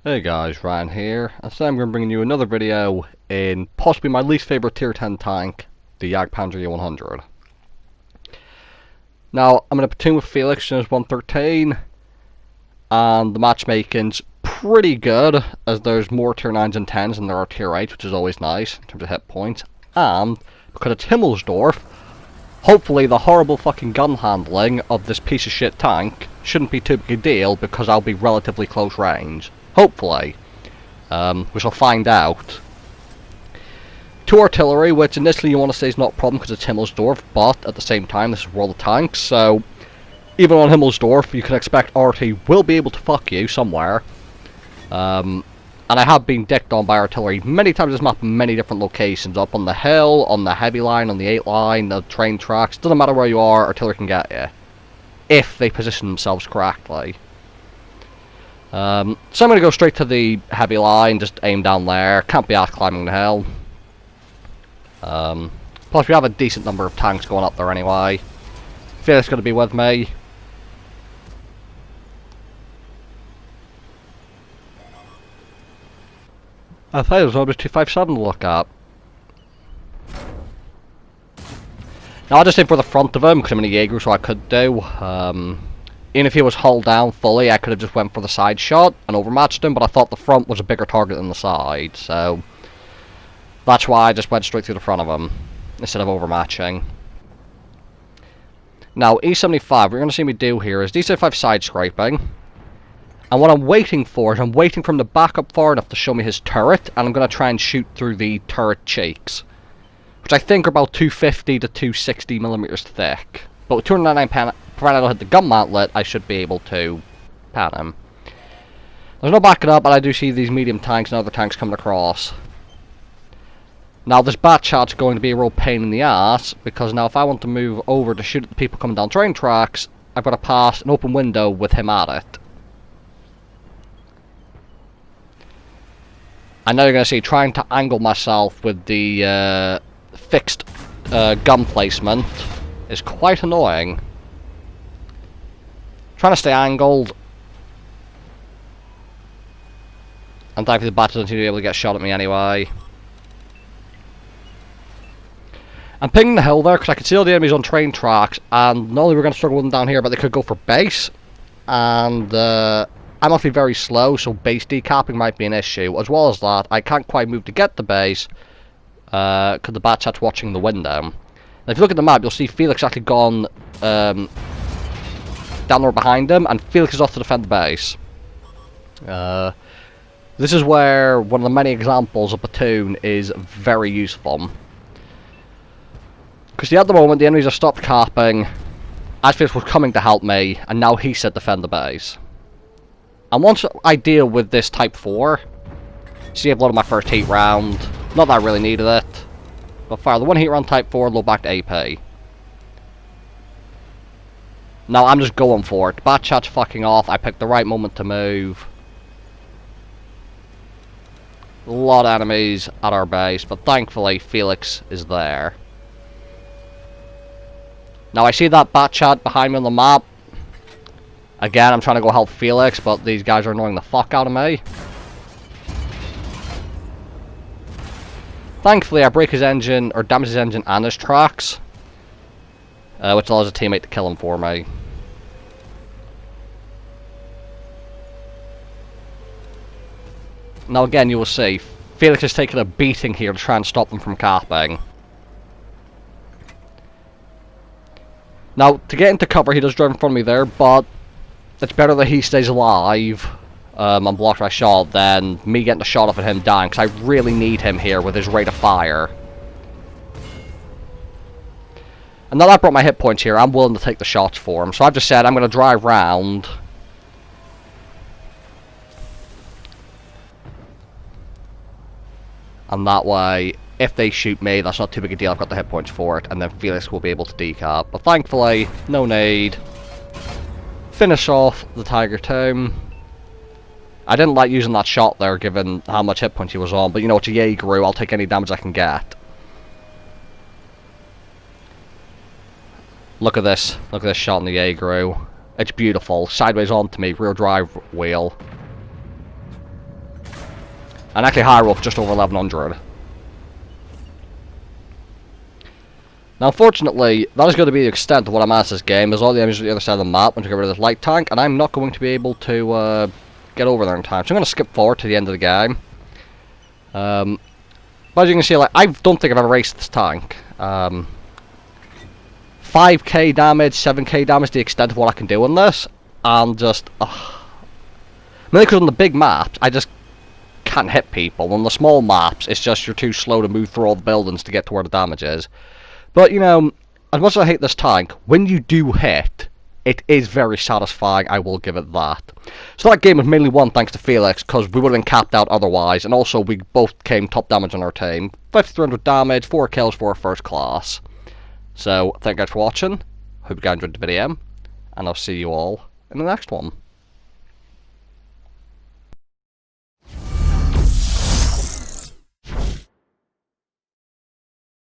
Hey guys, Ryan here, and today I'm going to bring you another video in possibly my least favourite tier 10 tank, the Jagpanzer E100. Now, I'm in a platoon with Felix in his 113, and the matchmaking's pretty good, as there's more tier 9s and 10s than there are tier 8s, which is always nice in terms of hit points, and because it's Himmelsdorf, hopefully the horrible fucking gun handling of this piece of shit tank shouldn't be too big a deal because I'll be relatively close range. Hopefully. We shall find out. 2 artillery, which initially you want to say is not a problem because it's Himmelsdorf, but at the same time this is World of Tanks, so even on Himmelsdorf you can expect RT will be able to fuck you somewhere. And I have been dicked on by artillery many times this map in many different locations, up on the hill, on the heavy line, on the 8 line, the train tracks, doesn't matter where you are, artillery can get you. If they position themselves correctly. So I'm going to go straight to the heavy line, just aim down there, can't be asked climbing the hill. Plus we have a decent number of tanks going up there anyway. Felix is going to be with me. I thought it was almost 257 to look at. Now I just aim for the front of him because I'm in a Jageroo, so I could do. Even if he was hull down fully, I could have just went for the side shot and overmatched him, but I thought the front was a bigger target than the side, so that's why I just went straight through the front of him instead of overmatching. Now E75, what you're going to see me do here is D75 side scraping, and what I'm waiting for is I'm waiting for him to back up far enough to show me his turret, and I'm going to try and shoot through the turret cheeks, which I think are about 250 to 260 millimeters thick. But with 299 pan, provided I don't hit the gun mantlet, I should be able to pan him. There's no backing up, but I do see these medium tanks and other tanks coming across. Now this bat shot's going to be a real pain in the ass, because now if I want to move over to shoot at the people coming down train tracks, I've got to pass an open window with him at it. And now you're going to see trying to angle myself with the fixed gun placement is quite annoying. Trying to stay angled, and thankfully the bat doesn't seem to be able to get shot at me anyway. I'm pinging the hill there because I can see all the enemies on train tracks, and not only we're going to struggle with them down here, but they could go for base, and I'm actually very slow, so base decapping might be an issue. As well as that, I can't quite move to get the base because the bat shot's watching the window. Now, if you look at the map, you'll see Felix actually gone down there behind him, and Felix is off to defend the base. This is where one of the many examples of platoon is very useful. Because at the moment, the enemies have stopped capping, as Felix was coming to help me, and now he said defend the base. And once I deal with this Type 4, see I've loaded my first heat round, not that I really needed it. But fire the one heat round Type 4, load back to AP. Now I'm just going for it. Bat shot's fucking off. I picked the right moment to move. A lot of enemies at our base, but thankfully Felix is there. Now I see that bat shot behind me on the map. Again, I'm trying to go help Felix, but these guys are annoying the fuck out of me. Thankfully, I break his engine, or damage his engine and his tracks, which allows a teammate to kill him for me. Now again, you will see, Felix is taking a beating here to try and stop them from capping. Now, to get into cover, he does drive in front of me there, but it's better that he stays alive and blocked my shot than me getting a shot off at him dying, because I really need him here with his rate of fire. And now that I brought my hit points here, I'm willing to take the shots for him, so I've just said I'm going to drive round. And that way, if they shoot me, that's not too big a deal, I've got the hit points for it, and then Felix will be able to decap. But thankfully, no need. Finish off the Tiger Tomb. I didn't like using that shot there, given how much hit points he was on, but you know, it's a Jageroo, I'll take any damage I can get. Look at this shot in the Jageroo. It's beautiful. Sideways onto me, rear drive wheel. And actually higher up, just over 1100. Now, unfortunately, that is going to be the extent of what I'm at this game. There's all the enemies on the other side of the map. I'm going to get rid of this light tank, and I'm not going to be able to get over there in time. So I'm going to skip forward to the end of the game. But as you can see, like, I don't think I've ever raced this tank. 5k damage, 7k damage, the extent of what I can do on this. And just, mainly because on the big maps, I just can't hit people. On the small maps, it's just you're too slow to move through all the buildings to get to where the damage is. But, you know, as much as I hate this tank, when you do hit, it is very satisfying, I will give it that. So that game was mainly won thanks to Felix, because we would have been capped out otherwise, and also we both came top damage on our team. 5300 damage, 4 kills for our first class. So, thank you guys for watching, hope you guys enjoyed the video, and I'll see you all in the next one.